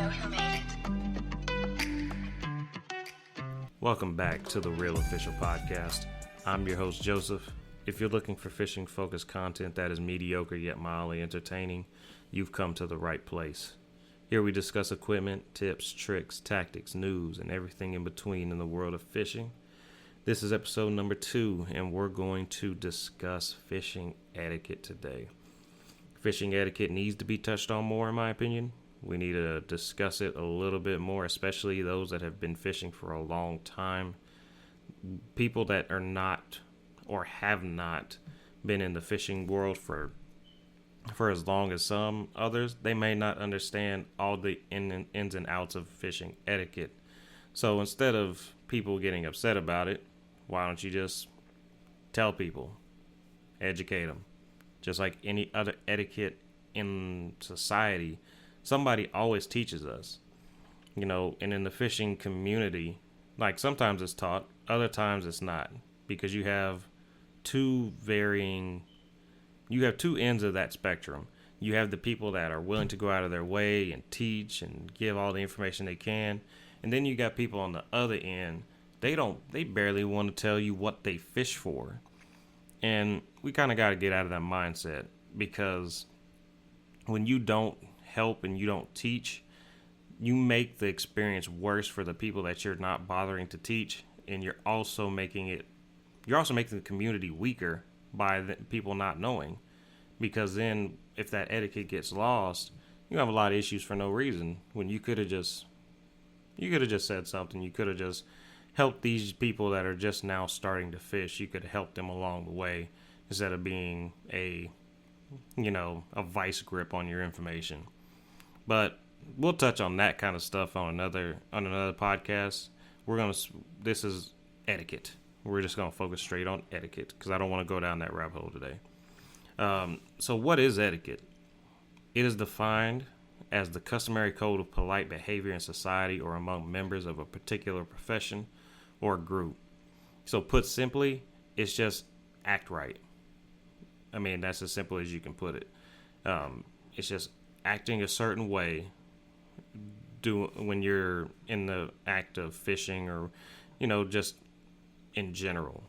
know who made it. Welcome back to the Real Official Podcast. I'm your host, Joseph. If you're looking for fishing-focused content that is mediocre yet mildly entertaining, you've come to the right place. Here we discuss equipment, tips, tricks, tactics, news, and everything in between in the world of fishing. This is episode number 2, and we're going to discuss fishing etiquette today. Fishing etiquette needs to be touched on more, in my opinion. We need to discuss it a little bit more, especially those that have been fishing for a long time. People that are not or have not been in the fishing world for as long as some others, they may not understand all the ins and outs of fishing etiquette. So instead of people getting upset about it, why don't you just tell people, educate them? Just like any other etiquette in society, somebody always teaches us, and in the fishing community, like sometimes it's taught, other times it's not, because you have two ends of that spectrum. You have the people that are willing to go out of their way and teach and give all the information they can. And then you got people on the other end, they barely want to tell you what they fish for. And we kind of got to get out of that mindset, because when you don't help and you don't teach, you make the experience worse for the people that you're not bothering to teach, and you're also making the community weaker by the people not knowing. Because then if that etiquette gets lost, you have a lot of issues for no reason, when you could have just said something. You could have just helped these people that are just now starting to fish. You could help them along the way instead of being a vice grip on your information. But we'll touch on that kind of stuff on another podcast. This is etiquette. We're just gonna focus straight on etiquette because I don't want to go down that rabbit hole today. So what is etiquette? It is defined as the customary code of polite behavior in society or among members of a particular profession or group. So put simply, it's just act right. I mean, that's as simple as you can put it. It's just acting a certain way when you're in the act of fishing, or just in general.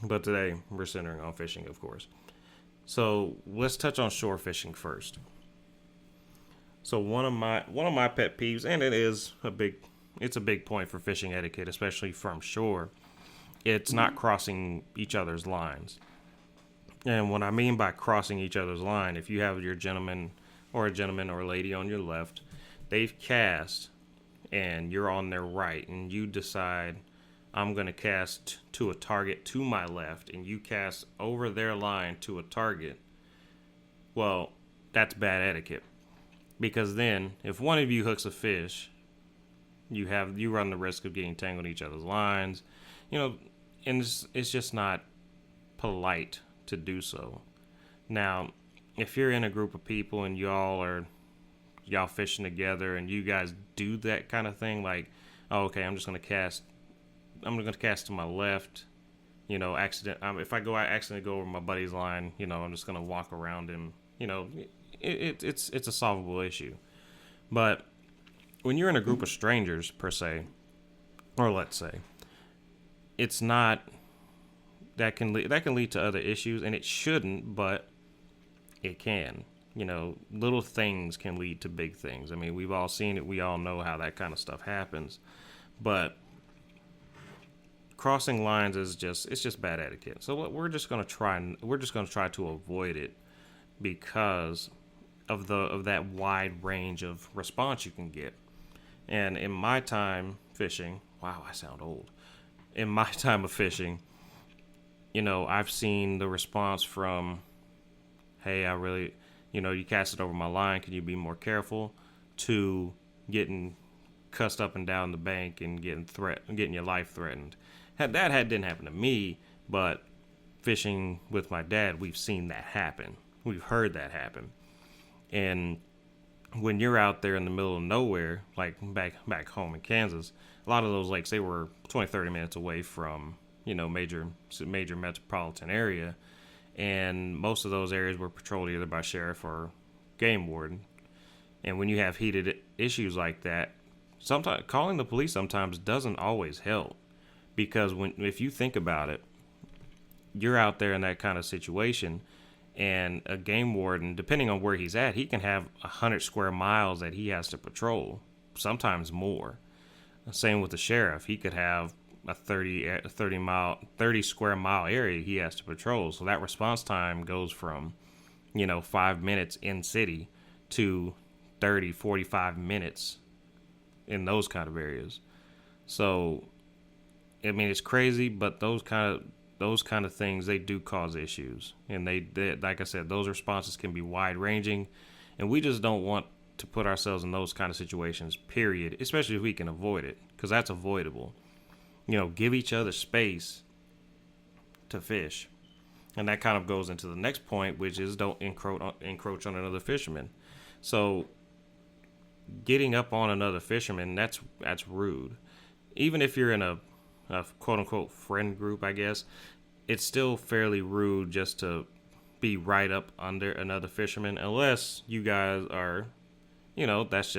But today we're centering on fishing, of course. So let's touch on shore fishing first. So one of my pet peeves, and it's a big point for fishing etiquette, especially from shore, it's not crossing each other's lines. And what I mean by crossing each other's line, if you have your gentleman or a lady on your left, they've cast and you're on their right, and you decide, I'm going to cast to a target to my left, and you cast over their line to a target, well, that's bad etiquette. Because then, if one of you hooks a fish, you run the risk of getting tangled in each other's lines, and it's just not polite to do so. Now, if you're in a group of people and y'all fishing together and you guys do that kind of thing, like, oh, okay, I'm gonna cast to my left, if I accidentally go over my buddy's line, I'm just gonna walk around him, it's a solvable issue. But when you're in a group of strangers, per se, or let's say, it's not, that can lead to other issues, and it shouldn't, but it can. Little things can lead to big things. I mean, we've all seen it. We all know how that kind of stuff happens. But crossing lines it's just bad etiquette. So we're just going to try to avoid it, because of that wide range of response you can get. And in my time fishing, wow, I sound old. In my time of fishing, I've seen the response from, hey, I really, you cast it over my line, can you be more careful, to getting cussed up and down the bank and getting your life threatened. That didn't happen to me, but fishing with my dad, we've seen that happen. We've heard that happen. And when you're out there in the middle of nowhere, like back home in Kansas, a lot of those lakes, they were 20, 30 minutes away from, major metropolitan area. And most of those areas were patrolled either by sheriff or game warden. And when you have heated issues like that, sometimes calling the police sometimes doesn't always help, because if you think about it, you're out there in that kind of situation, and a game warden, depending on where he's at, he can have 100 square miles that he has to patrol, sometimes more. Same with the sheriff. He could have a 30 square mile area he has to patrol. So that response time goes from, 5 minutes in city to 30, 45 minutes in those kind of areas. So, I mean, it's crazy, but those kind of things, they do cause issues. And they like I said, those responses can be wide ranging, and we just don't want to put ourselves in those kind of situations, period, especially if we can avoid it, because that's avoidable. Give each other space to fish. And that kind of goes into the next point, which is don't encroach on another fisherman. So getting up on another fisherman, that's rude. Even if you're in a quote unquote friend group, I guess, it's still fairly rude just to be right up under another fisherman, unless you guys are, that's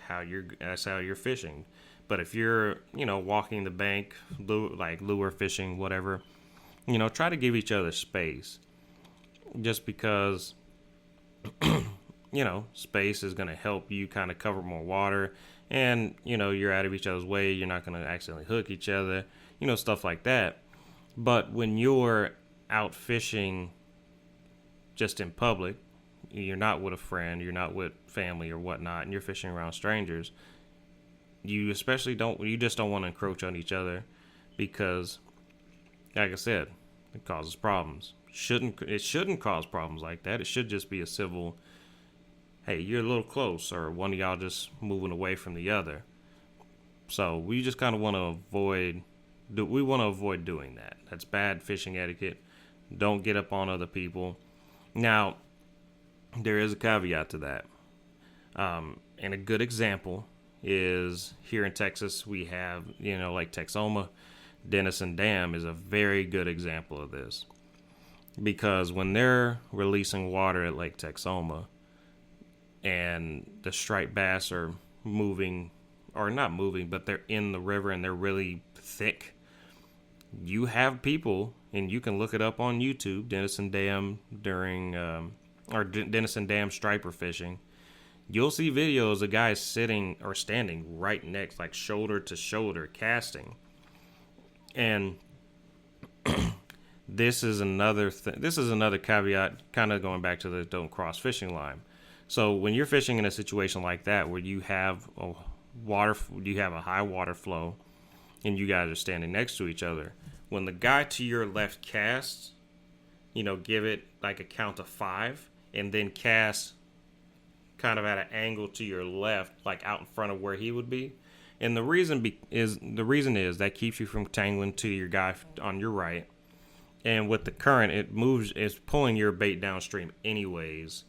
how you're fishing. But if you're, walking the bank, like lure fishing, whatever, try to give each other space. Just because, space is going to help you kind of cover more water, and, you're out of each other's way. You're not going to accidentally hook each other, stuff like that. But when you're out fishing just in public, you're not with a friend, you're not with family or whatnot, and you're fishing around strangers, you just don't want to encroach on each other, because, like I said, it causes problems. It shouldn't cause problems like that. It should just be a civil, hey, you're a little close, or one of y'all just moving away from the other. So we just kind of want to avoid doing that. That's bad fishing etiquette. Don't get up on other people. Now, there is a caveat to that. And a good example is here in Texas, we have, Lake Texoma. Denison Dam is a very good example of this, because when they're releasing water at Lake Texoma and the striped bass are moving, or not moving, but they're in the river and they're really thick, you have people, and you can look it up on YouTube, Denison Dam Denison Dam striper fishing. You'll see videos of guys sitting or standing right next, like shoulder to shoulder, casting. And this is another caveat, kind of going back to the don't cross fishing line. So when you're fishing in a situation like that, where you have a high water flow, and you guys are standing next to each other, when the guy to your left casts, give it like a count of 5, and then cast kind of at an angle to your left, like out in front of where he would be. And the reason is that keeps you from tangling to your guy on your right. And with the current, it's pulling your bait downstream anyways.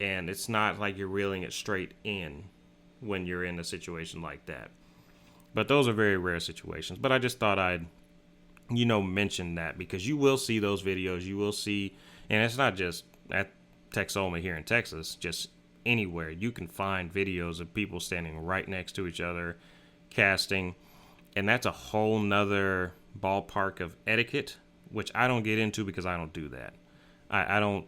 And it's not like you're reeling it straight in when you're in a situation like that. But those are very rare situations. But I just thought I'd, mention that, because you will see those videos. You will see, and it's not just at Texoma here in Texas, just anywhere. You can find videos of people standing right next to each other, casting. And that's a whole nother ballpark of etiquette, which I don't get into, because I don't do that. I don't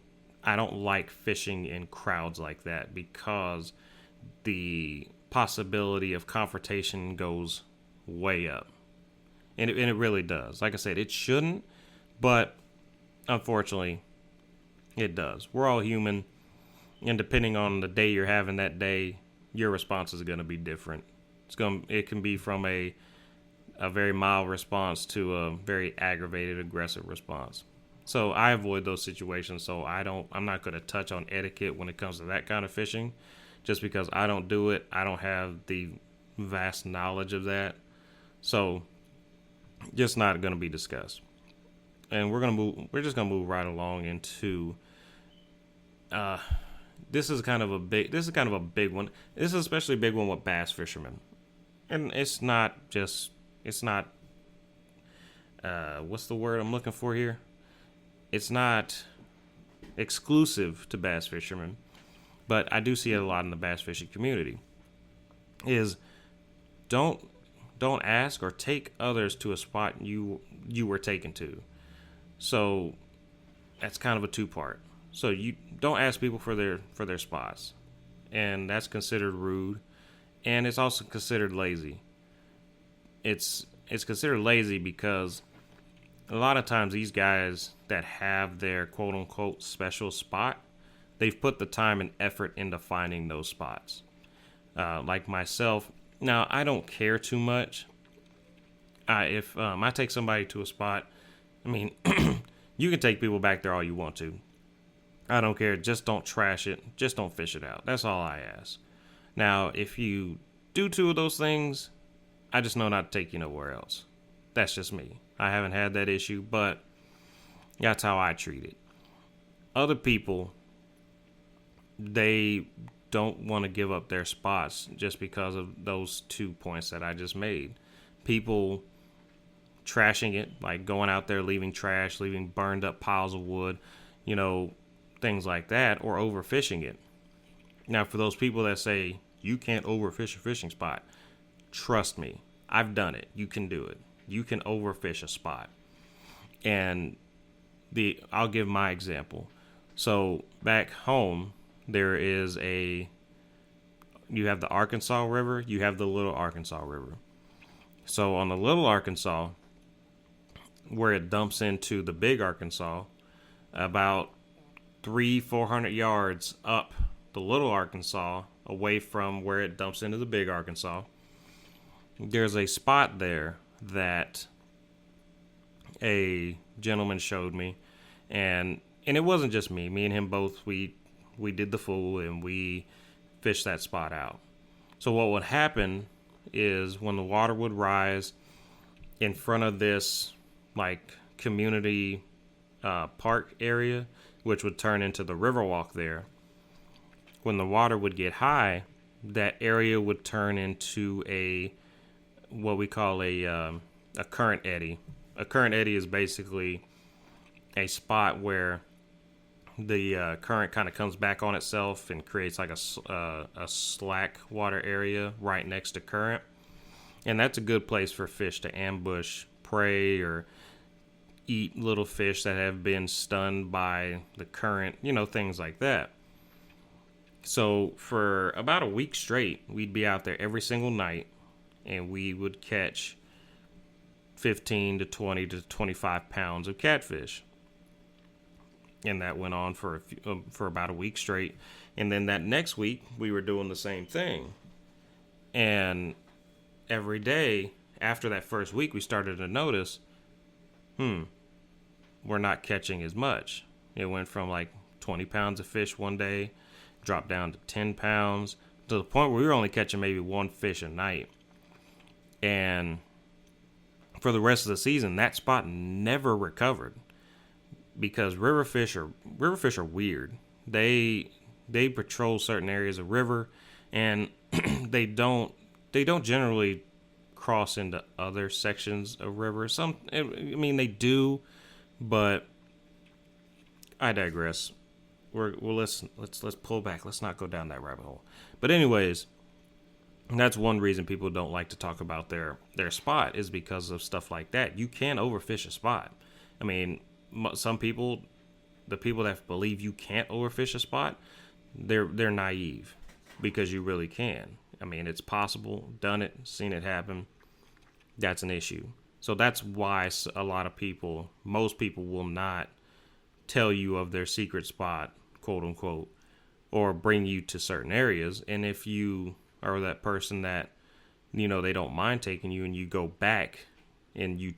like fishing in crowds like that, because the possibility of confrontation goes way up. And it really does. Like I said, it shouldn't, but unfortunately, it does. We're all human, and depending on the day you're having that day, your response is going to be different. It can be from a very mild response to a very aggravated, aggressive response. So I avoid those situations. So I'm not going to touch on etiquette when it comes to that kind of fishing, just because I don't do it. I don't have the vast knowledge of that. So just not going to be discussed. And we're just going to move right along into this is kind of a big one. This is especially a big one with bass fishermen. And it's not what's the word I'm looking for here? It's not exclusive to bass fishermen, but I do see it a lot in the bass fishing community, is don't don't ask or take others to a spot you were taken to. So that's kind of a two part. So you don't ask people for their spots, and that's considered rude, and it's also considered lazy. It's considered lazy because a lot of times these guys that have their quote unquote special spot, they've put the time and effort into finding those spots. Like myself, now I don't care too much. If I take somebody to a spot, I mean, you can take people back there all you want to. I don't care. Just don't trash it. Just don't fish it out. That's all I ask. Now, if you do two of those things, I just know not to take you nowhere else. That's just me. I haven't had that issue, but that's how I treat it. Other people, they don't want to give up their spots just because of those 2 points that I just made. People trashing it, like going out there, leaving trash, leaving burned up piles of wood, things like that, or overfishing it. Now, for those people that say you can't overfish a fishing spot, trust me, I've done it. You can do it. You can overfish a spot. And I'll give my example. So back home, you have the Arkansas River, you have the Little Arkansas River. So on the Little Arkansas, where it dumps into the Big Arkansas, about 300-400 yards up the Little Arkansas, away from where it dumps into the Big Arkansas, there's a spot there that a gentleman showed me, and it wasn't just me. Me and him both, we did the fool and we fished that spot out. So what would happen is when the water would rise in front of this like community park area, which would turn into the Riverwalk there, when the water would get high, that area would turn into what we call a current eddy. A current eddy is basically a spot where the current kind of comes back on itself and creates like a slack water area right next to current. And that's a good place for fish to ambush prey or eat little fish that have been stunned by the current, things like that. So for about a week straight, we'd be out there every single night, and we would catch 15 to 20 to 25 pounds of catfish. And that went on for about a week straight. And then that next week, we were doing the same thing. And every day after that first week, we started to notice, we're not catching as much. It went from like 20 pounds of fish one day, dropped down to 10 pounds, to the point where we were only catching maybe one fish a night. And for the rest of the season, that spot never recovered, because river fish are weird. They patrol certain areas of river, and they don't generally cross into other sections of river. They do, but I digress. Let's pull back. Let's not go down that rabbit hole. But anyways, that's one reason people don't like to talk about their spot, is because of stuff like that. You can overfish a spot. I mean, some people, the people that believe you can't overfish a spot, they're naive, because you really can. I mean, it's possible, done it, seen it happen. That's an issue. So that's why most people will not tell you of their secret spot, quote unquote, or bring you to certain areas. And if you are that person that, they don't mind taking you, and you go back and you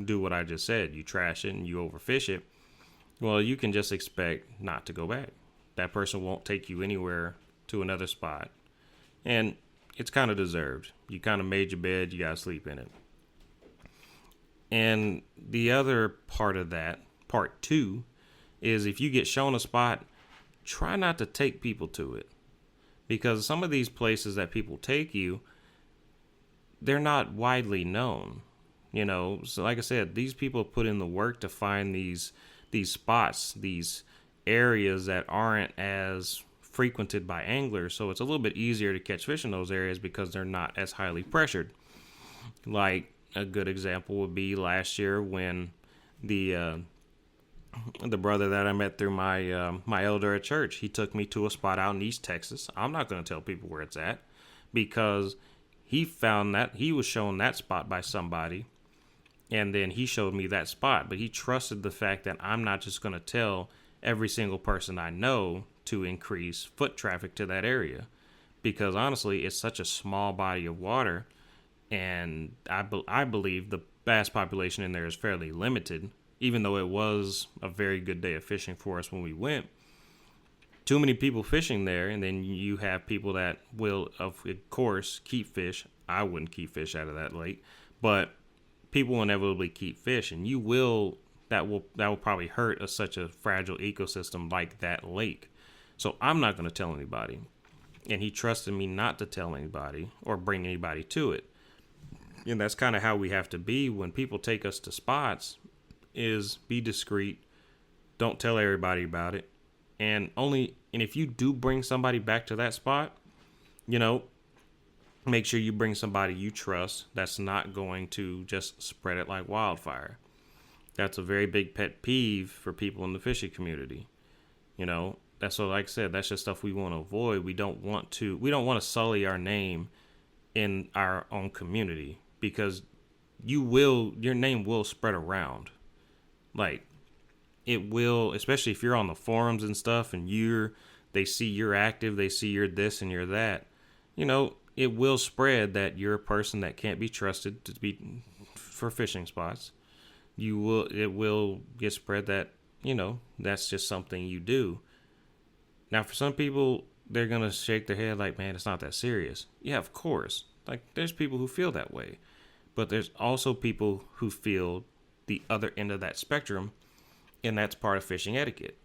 do what I just said, you trash it and you overfish it, well, you can just expect not to go back. That person won't take you anywhere to another spot. And it's kind of deserved. You kind of made your bed, you got to sleep in it. And the other part of that, part two, is if you get shown a spot, try not to take people to it. Because some of these places that people take you, they're not widely known. So like I said, these people put in the work to find these spots, these areas that aren't as frequented by anglers, so it's a little bit easier to catch fish in those areas because they're not as highly pressured. Like a good example would be last year when the brother that I met through my elder at church, he took me to a spot out in East Texas. I'm not going to tell people where it's at because he found that he was shown that spot by somebody, and then he showed me that spot. But he trusted the fact that I'm not just going to tell every single person I know to increase foot traffic to that area, because honestly, it's such a small body of water, and I believe the bass population in there is fairly limited. Even though it was a very good day of fishing for us when we went, too many people fishing there, and then you have people that will, of course, keep fish. I wouldn't keep fish out of that lake, but people will inevitably keep fish, and that will probably hurt such a fragile ecosystem like that lake. So I'm not going to tell anybody, and he trusted me not to tell anybody or bring anybody to it. And that's kind of how we have to be when people take us to spots. Is be discreet, don't tell everybody about it, and if you do bring somebody back to that spot, make sure you bring somebody you trust that's not going to just spread it like wildfire. That's a very big pet peeve for people in the fishing community. That's what, like I said, that's just stuff we want to avoid. We don't want to sully our name in our own community, because your name will spread around. Like, it will, especially if you're on the forums and stuff, and they see you're active, they see you're this and you're that. It will spread that you're a person that can't be trusted to be for fishing spots. It will get spread that, that's just something you do. Now, for some people, they're gonna shake their head like, man, it's not that serious. Yeah, of course. Like, there's people who feel that way, but there's also people who feel the other end of that spectrum, and that's part of fishing etiquette.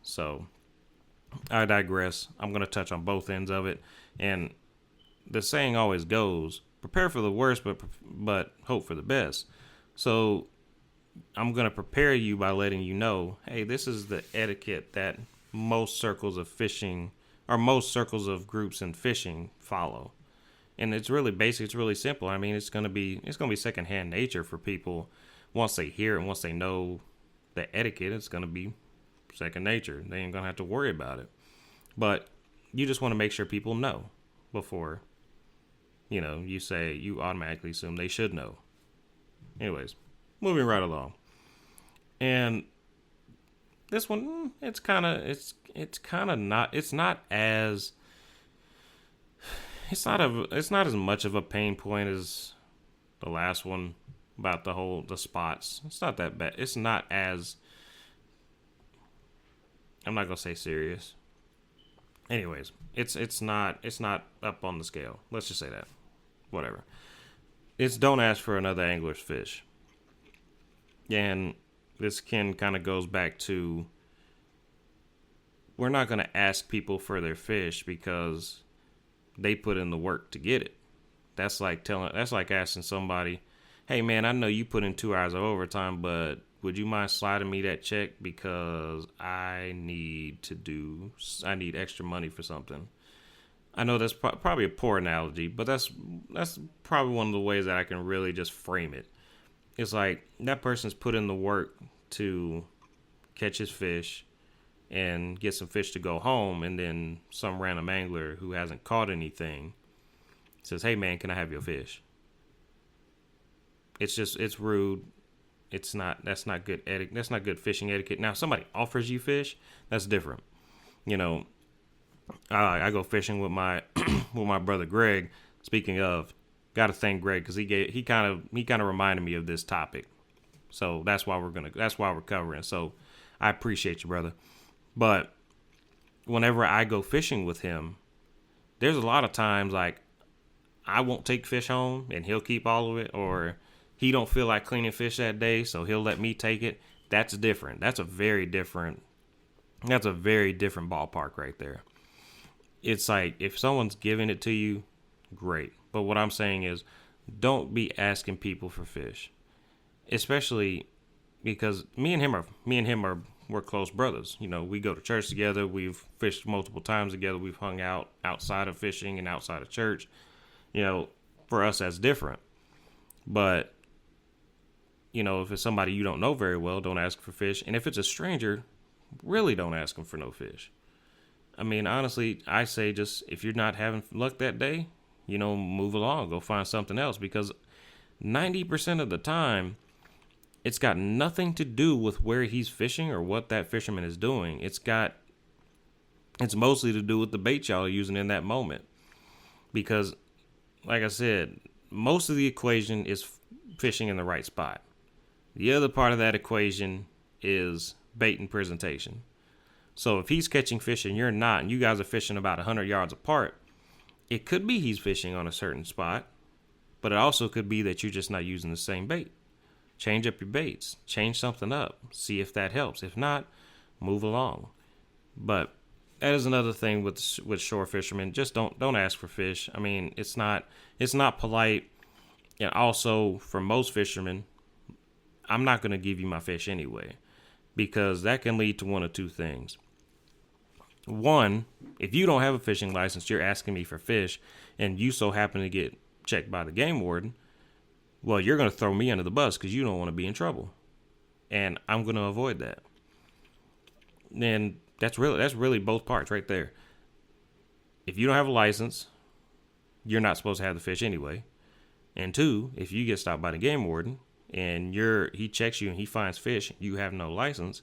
So I digress. I'm going to touch on both ends of it, and the saying always goes, prepare for the worst, but hope for the best. So I'm going to prepare you by letting you know, hey, this is the etiquette that most circles of fishing, or most circles of groups in fishing, follow. And it's really basic. It's really simple. I mean, it's going to be secondhand nature for people. Once they hear it and once they know the etiquette, it's going to be second nature. They ain't going to have to worry about it. But you just want to make sure people know before, you automatically assume they should know. Anyways, moving right along. And this one, it's not as much of a pain point as the last one about the spots. It's not that bad. It's not as, I'm not gonna say serious. Anyways, it's not up on the scale. Let's just say that. Whatever. It's don't ask for another angler's fish. And this kind of goes back to, we're not gonna ask people for their fish because they put in the work to get it. That's like asking somebody, hey man, I know you put in 2 hours of overtime, but would you mind sliding me that check because I need extra money for something. I know that's probably a poor analogy, but that's probably one of the ways that I can really just frame it. It's like that person's put in the work to catch his fish and get some fish to go home, and then some random angler who hasn't caught anything says, hey man, can I have your fish? It's rude. That's not good etiquette. That's not good fishing etiquette. Now, if somebody offers you fish, that's different. I go fishing with my with my brother Greg. Speaking of, gotta thank Greg because he kind of reminded me of this topic. So that's why we're covering. So I appreciate you, brother. But whenever I go fishing with him, there's a lot of times like I won't take fish home and he'll keep all of it, or he don't feel like cleaning fish that day, so he'll let me take it. That's different. That's a very different ballpark right there. It's like if someone's giving it to you, great. But what I'm saying is, don't be asking people for fish, especially because me and him are we're close brothers. You know, we go to church together. We've fished multiple times together. We've hung out outside of fishing and outside of church. You know, for us, that's different. But, you know, if it's somebody you don't know very well, don't ask for fish. And if it's a stranger, really don't ask them for no fish. I mean, honestly, I say just if you're not having luck that day, you know, move along, go find something else, because 90% of the time, it's got nothing to do with where he's fishing or what that fisherman is doing. It's mostly to do with the bait y'all are using in that moment. Because, like I said, most of the equation is fishing in the right spot. The other part of that equation is bait and presentation. So if he's catching fish and you're not, and you guys are fishing about 100 yards apart, it could be he's fishing on a certain spot, but it also could be that you're just not using the same bait. Change up your baits, change something up, see if that helps. If not, move along. But that is another thing with shore fishermen. Just don't ask for fish. I mean, it's not polite. And also, for most fishermen, I'm not going to give you my fish anyway, because that can lead to one of two things. One, if you don't have a fishing license, you're asking me for fish, and you so happen to get checked by the game warden, well, you're going to throw me under the bus because you don't want to be in trouble. And I'm going to avoid that. And that's really both parts right there. If you don't have a license, you're not supposed to have the fish anyway. And two, if you get stopped by the game warden and he checks you and he finds fish, you have no license,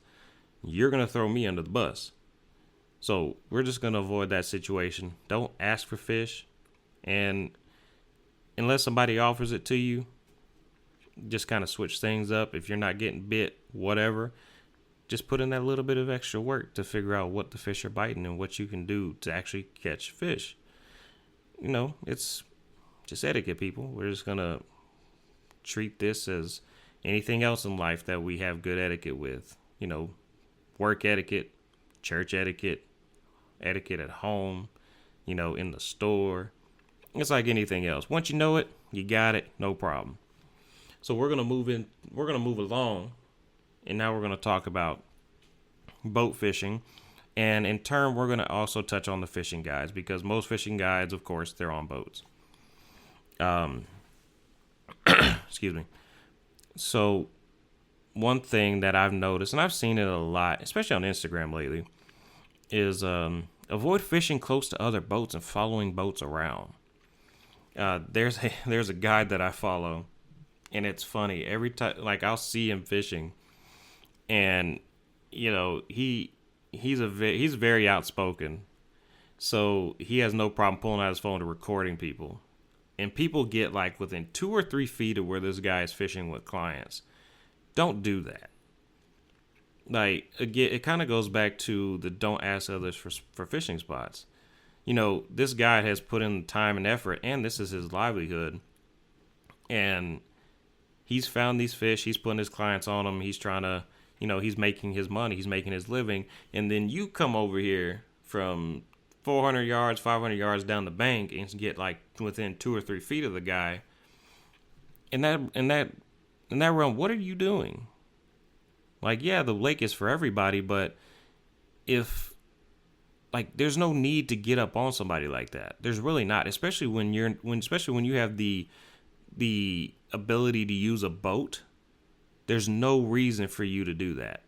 you're going to throw me under the bus. So we're just going to avoid that situation. Don't ask for fish. And unless somebody offers it to you, just kind of switch things up. If you're not getting bit, whatever, just put in that little bit of extra work to figure out what the fish are biting and what you can do to actually catch fish. You know, it's just etiquette, people. We're just going to treat this as anything else in life that we have good etiquette with. You know, work etiquette, church etiquette, etiquette at home, you know, in the store. It's like anything else. Once you know it, you got it, no problem. So we're going to move along, and now we're going to talk about boat fishing. And in turn, we're going to also touch on the fishing guides, because most fishing guides, of course, they're on boats. Excuse me. So one thing that I've noticed, and I've seen it a lot, especially on Instagram lately, is avoid fishing close to other boats and following boats around. There's a guide that I follow, and it's funny. Every time, like, I'll see him fishing, and you know, he's very outspoken, so he has no problem pulling out his phone and recording people. And people get like within 2 or 3 feet of where this guy is fishing with clients. Don't do that. Like, again, it kind of goes back to the don't ask others for fishing spots. You know, this guy has put in the time and effort, and this is his livelihood. And he's found these fish. He's putting his clients on them. He's trying to, you know, he's making his money. He's making his living. And then you come over here from 400 yards, 500 yards down the bank and get like within 2 or 3 feet of the guy. In that realm, what are you doing? Like, yeah, the lake is for everybody, but there's no need to get up on somebody like that. There's really not, especially when you have the ability to use a boat. There's no reason for you to do that,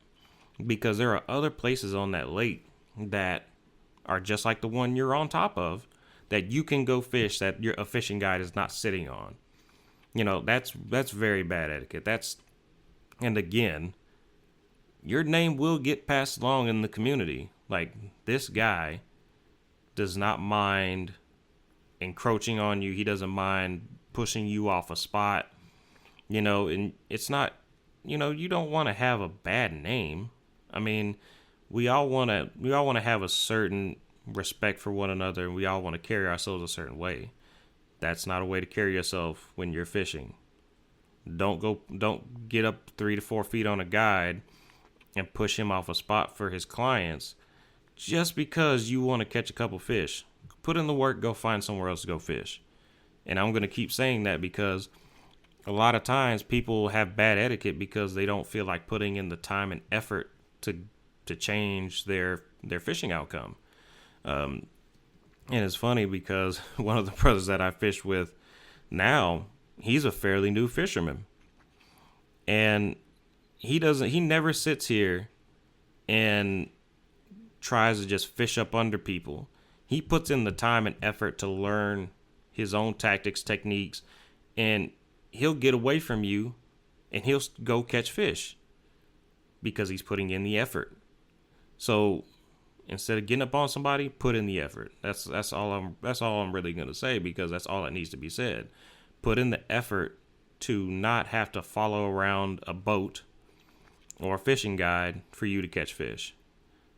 because there are other places on that lake that are just like the one you're on top of that you can go fish that a fishing guide is not sitting on. You know, that's very bad etiquette. And again, your name will get passed along in the community. Like, this guy does not mind encroaching on you. He doesn't mind pushing you off a spot. You know, and it's not, you know, you don't want to have a bad name. I mean, we all want to have a certain respect for one another, and we all want to carry ourselves a certain way. That's not a way to carry yourself when you're fishing. Don't get up 3 to 4 feet on a guide and push him off a spot for his clients just because you want to catch a couple fish. Put in the work, go find somewhere else to go fish. And I'm going to keep saying that because a lot of times people have bad etiquette because they don't feel like putting in the time and effort to to change their fishing outcome. And it's funny because one of the brothers that I fish with now, he's a fairly new fisherman, and he never sits here and tries to just fish up under people. He puts in the time and effort to learn his own tactics, techniques, and he'll get away from you and he'll go catch fish because he's putting in the effort. So instead of getting up on somebody, put in the effort. That's all I'm really going to say, because that's all that needs to be said. Put in the effort to not have to follow around a boat or a fishing guide for you to catch fish.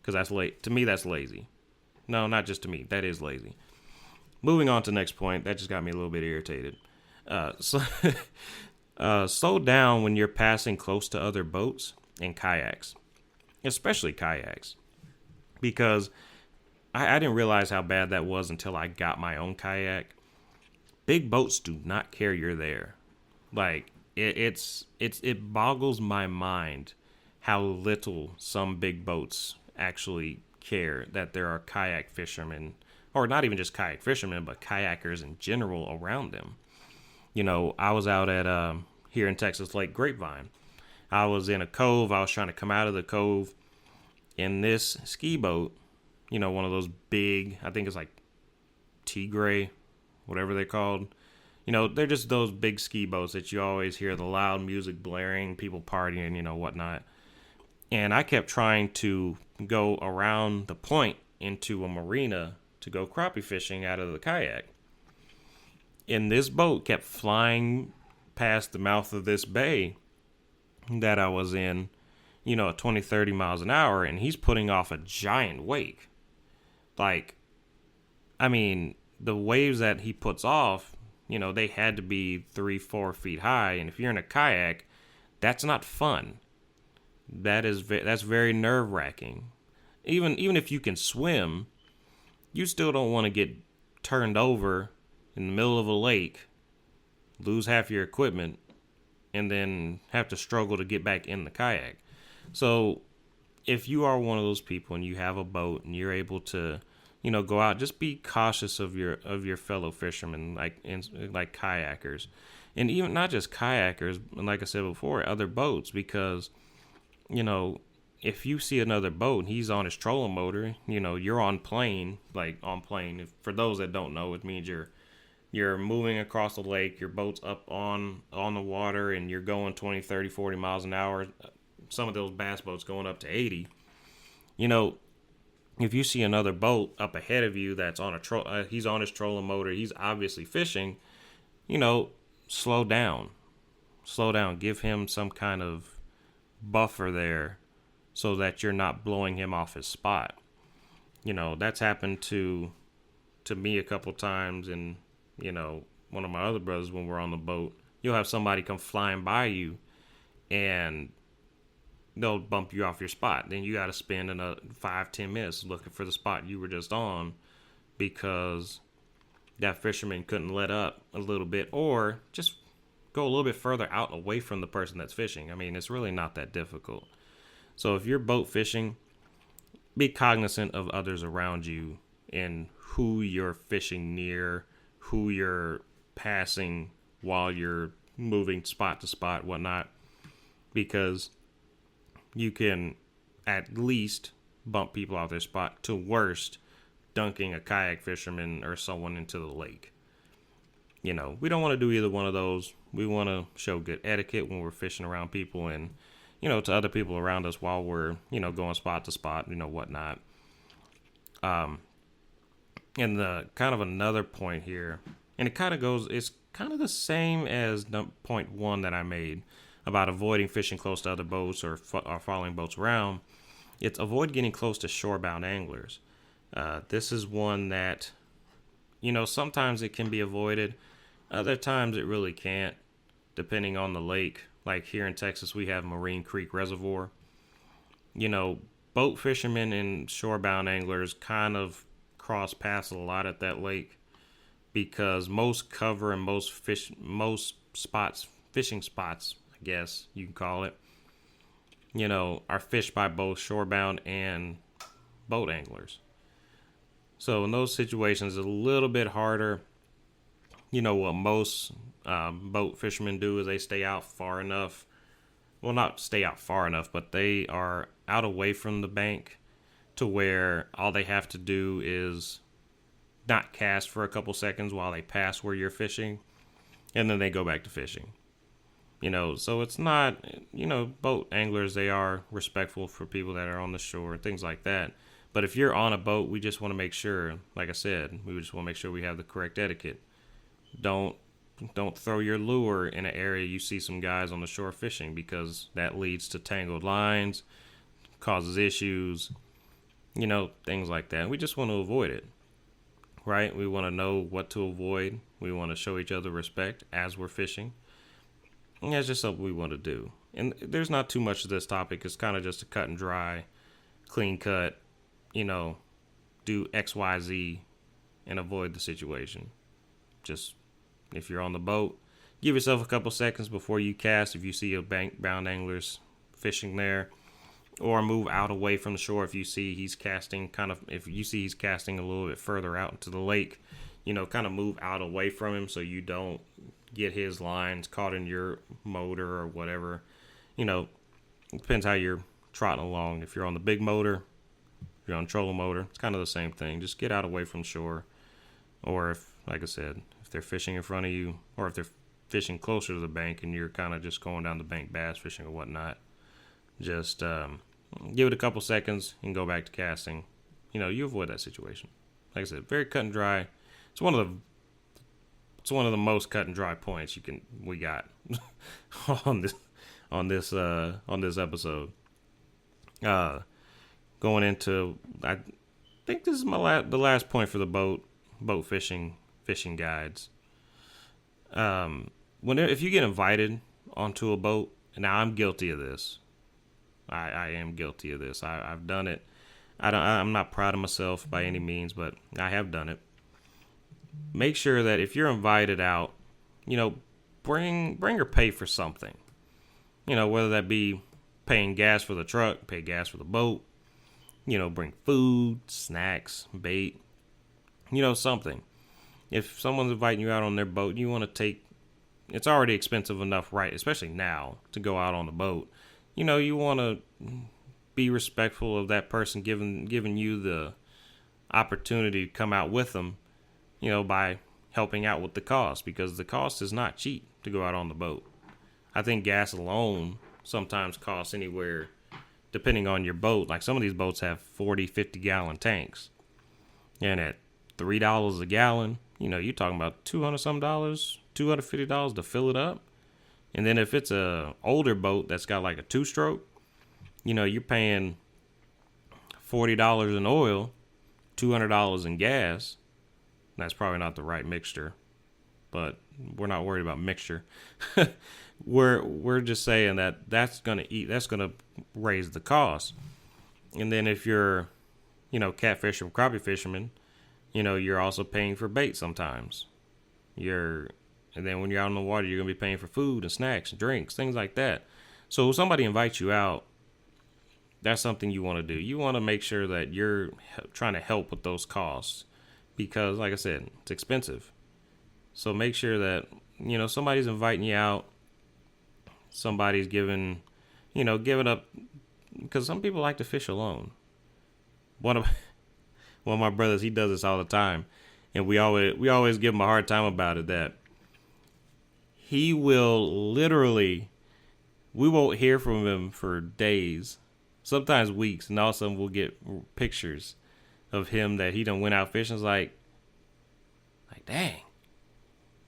Because that's late. To me, that's lazy. No, not just to me. That is lazy. Moving on to the next point. That just got me a little bit irritated. Slow down when you're passing close to other boats and kayaks, especially kayaks, because I didn't realize how bad that was until I got my own kayak. Big boats do not care you're there. Like it boggles my mind how little some big boats actually care that there are kayak fishermen, or not even just kayak fishermen, but kayakers in general around them. You know, I was out at here in Texas, Lake Grapevine. I was in a cove. I was trying to come out of the cove in this ski boat. You know, one of those big, I think it's like Tigre, whatever they're called. You know, they're just those big ski boats that you always hear the loud music blaring, people partying, you know, whatnot. And I kept trying to go around the point into a marina to go crappie fishing out of the kayak. And this boat kept flying past the mouth of this bay that I was in, you know, at 20, 30 miles an hour, and he's putting off a giant wake. Like, I mean, the waves that he puts off, you know, they had to be 3-4 feet high, and if you're in a kayak, that's not fun. That's very nerve-wracking. Even if you can swim, you still don't want to get turned over in the middle of a lake, lose half your equipment, and then have to struggle to get back in the kayak. So if you are one of those people and you have a boat and you're able to, you know, go out, just be cautious of your fellow fishermen, like kayakers, and even not just kayakers, like I said before, other boats, because, you know, if you see another boat and he's on his trolling motor, you know, you're on plane. For those that don't know, it means you're moving across the lake, your boat's up on the water, and you're going 20, 30, 40 miles an hour. Some of those bass boats going up to 80. You know, if you see another boat up ahead of you that's on he's on his trolling motor, he's obviously fishing, you know, slow down. Give him some kind of buffer there so that you're not blowing him off his spot. You know, that's happened to me a couple times, and, you know, one of my other brothers, when we're on the boat, you'll have somebody come flying by you and they'll bump you off your spot. Then you got to spend another 5-10 minutes looking for the spot you were just on, because that fisherman couldn't let up a little bit, or just go a little bit further out away from the person that's fishing. I mean, it's really not that difficult. So if you're boat fishing, be cognizant of others around you and who you're fishing near, who you're passing while you're moving spot to spot, whatnot, because you can at least bump people off their spot, to worst, dunking a kayak fisherman or someone into the lake. You know, we don't want to do either one of those. We want to show good etiquette when we're fishing around people, and, you know, to other people around us while we're, you know, going spot to spot, you know, whatnot. And the kind of another point here, and it's kind of the same as point one that I made about avoiding fishing close to other boats or following boats around. It's avoid getting close to shorebound anglers. This is one that, you know, sometimes it can be avoided. Other times it really can't, depending on the lake. Like here in Texas, we have Marine Creek Reservoir. You know, boat fishermen and shorebound anglers kind of cross paths a lot at that lake, because most cover and most fishing spots, I guess you can call it, are fished by both shorebound and boat anglers. So in those situations, it's a little bit harder. What most boat fishermen do is they stay out far enough. Well, not stay out far enough, but they are out away from the bank to where all they have to do is not cast for a couple seconds while they pass where you're fishing, and then they go back to fishing. So it's not, boat anglers, they are respectful for people that are on the shore, things like that. But if you're on a boat, we just want to make sure, like I said, we just want to make sure we have the correct etiquette. Don't throw your lure in an area you see some guys on the shore fishing, because that leads to tangled lines, causes issues, things like that. We just want to avoid it, right? We want to know what to avoid. We want to show each other respect as we're fishing. And that's just something we want to do. And there's not too much to this topic. It's kind of just a cut and dry, clean cut, do X, Y, Z and avoid the situation. Just if you're on the boat, give yourself a couple seconds before you cast if you see a bank-bound anglers fishing there, or move out away from the shore if you see he's casting a little bit further out into the lake, kind of move out away from him so you don't get his lines caught in your motor or whatever. It depends how you're trotting along. If you're on the big motor, if you're on trolling motor, it's kind of the same thing. Just get out away from shore. Or if, like I said, if they're fishing in front of you, or if they're fishing closer to the bank and you're kind of just going down the bank bass fishing or whatnot, just give it a couple seconds and go back to casting. You avoid that situation. Like I said, very cut and dry. It's one of the most cut and dry points we got on this episode. Going into, I think this is the last point for the boat fishing guides. If you get invited onto a boat, and now I'm guilty of this. I am guilty of this. I've done it. I'm not proud of myself by any means, but I have done it. Make sure that if you're invited out, bring or pay for something. Whether that be paying gas for the truck, pay gas for the boat, bring food, snacks, bait, something. If someone's inviting you out on their boat, you want to take, it's already expensive enough, right? Especially now, to go out on the boat. You want to be respectful of that person giving you the opportunity to come out with them, by helping out with the cost, because the cost is not cheap to go out on the boat. I think gas alone sometimes costs anywhere, depending on your boat. Like some of these boats have 40, 50 gallon tanks. And at $3 a gallon, you're talking about $250 to fill it up. And then if it's a older boat that's got like a 2-stroke, you're paying $40 in oil, $200 in gas. That's probably not the right mixture, but we're not worried about mixture. We're just saying that's gonna raise the cost. And then if you're, catfish or crappie fisherman, you're also paying for bait sometimes. And then when you're out in the water, you're gonna be paying for food and snacks and drinks, things like that. So if somebody invites you out, that's something you want to do. You want to make sure that you're trying to help with those costs, because like I said, it's expensive. So make sure that, somebody's inviting you out, somebody's giving up, because some people like to fish alone. One of my brothers, he does this all the time, and we always give him a hard time about it, that he will literally, we won't hear from him for days, sometimes weeks, and all of a sudden we'll get pictures of him that he done went out fishing. It's like dang,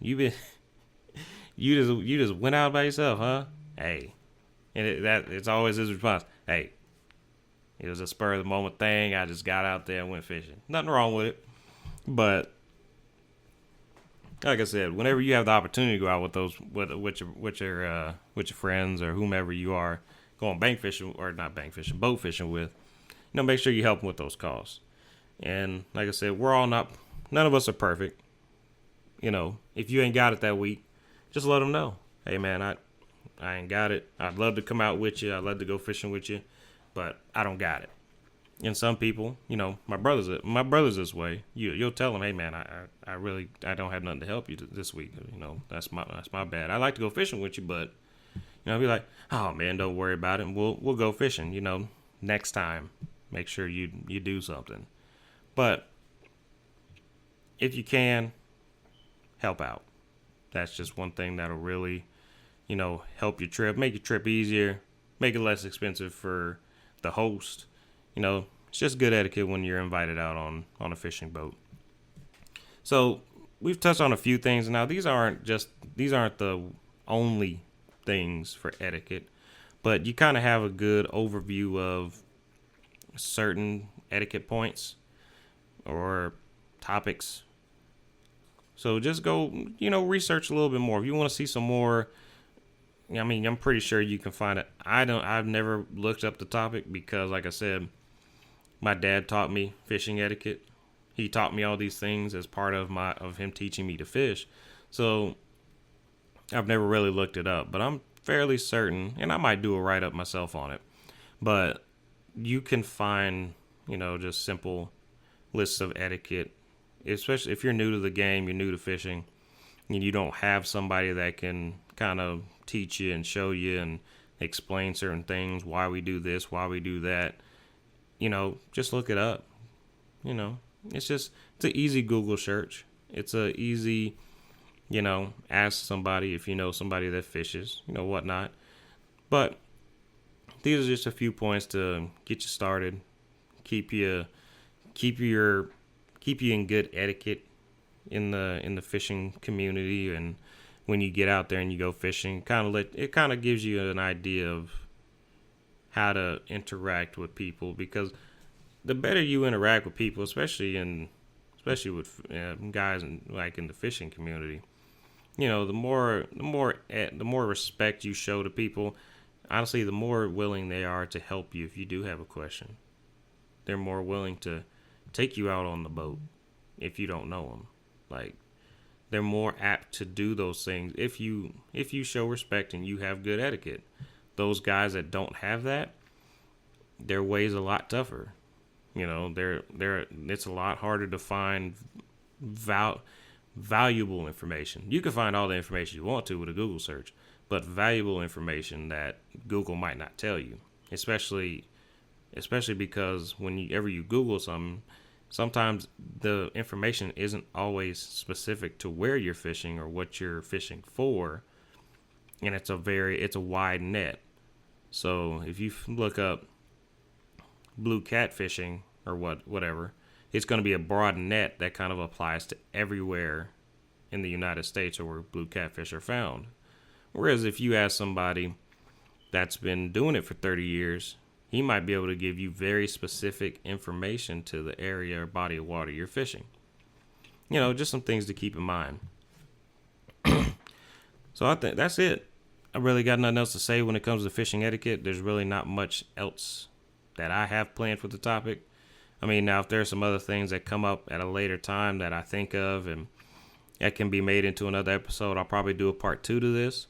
you just went out by yourself, huh? Hey, and it's always his response. Hey, it was a spur of the moment thing. I just got out there and went fishing. Nothing wrong with it, but like I said, whenever you have the opportunity to go out with your friends or whomever you are going boat fishing with, make sure you help them with those costs. And like I said, none of us are perfect. If you ain't got it that week, just let them know. Hey man, I ain't got it. I'd love to come out with you. I'd love to go fishing with you, but I don't got it. And some people, my brother's this way. You'll tell them, hey man, I really don't have nothing to help you this week. That's my bad. I like to go fishing with you, but I'll be like, oh man, don't worry about it. We'll go fishing. Next time, make sure you do something. But if you can, help out. That's just one thing that'll really, help your trip, make your trip easier, make it less expensive for the host. It's just good etiquette when you're invited out on a fishing boat. So we've touched on a few things. Now these aren't the only things for etiquette, but you kind of have a good overview of certain etiquette points or topics. So just go, research a little bit more. If you want to see some more, I'm pretty sure you can find it. I've never looked up the topic because, like I said, my dad taught me fishing etiquette. He taught me all these things as part of him teaching me to fish. So I've never really looked it up, but I'm fairly certain, and I might do a write-up myself on it, but you can find, just simple lists of etiquette, especially if you're new to the game, you're new to fishing, and you don't have somebody that can kind of teach you and show you and explain certain things, why we do this, why we do that. Just look it up. It's an easy Google search. It's a easy, ask somebody if you know somebody that fishes, whatnot. But these are just a few points to get you started, keep you in good etiquette in the fishing community, and when you get out there and you go fishing, it kind of gives you an idea of how to interact with people, because the better you interact with people, especially with guys in the fishing community, the more respect you show to people, honestly, the more willing they are to help you if you do have a question. They're more willing to take you out on the boat if you don't know them. They're more apt to do those things if you show respect and you have good etiquette. Those guys that don't have that, their way's a lot tougher. It's a lot harder to find valuable information. You can find all the information you want to with a Google search, but valuable information that Google might not tell you, especially because whenever you Google something, sometimes the information isn't always specific to where you're fishing or what you're fishing for, and it's a wide net. So if you look up blue cat fishing or whatever, it's going to be a broad net that kind of applies to everywhere in the United States or where blue catfish are found. Whereas if you ask somebody that's been doing it for 30 years, he might be able to give you very specific information to the area or body of water you're fishing. Just some things to keep in mind. So I think that's it. I really got nothing else to say when it comes to fishing etiquette. There's really not much else that I have planned for the topic. Now if there's some other things that come up at a later time that I think of and that can be made into another episode, I'll probably do a part 2 to this.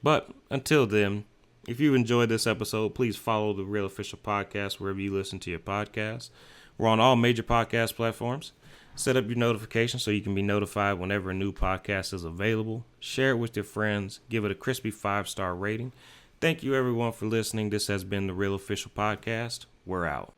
But until then, if you enjoyed this episode, please follow the Real Official Podcast wherever you listen to your podcasts. We're on all major podcast platforms. Set up your notifications so you can be notified whenever a new podcast is available. Share it with your friends. Give it a crispy 5-star rating. Thank you everyone for listening. This has been the Real Official Podcast. We're out.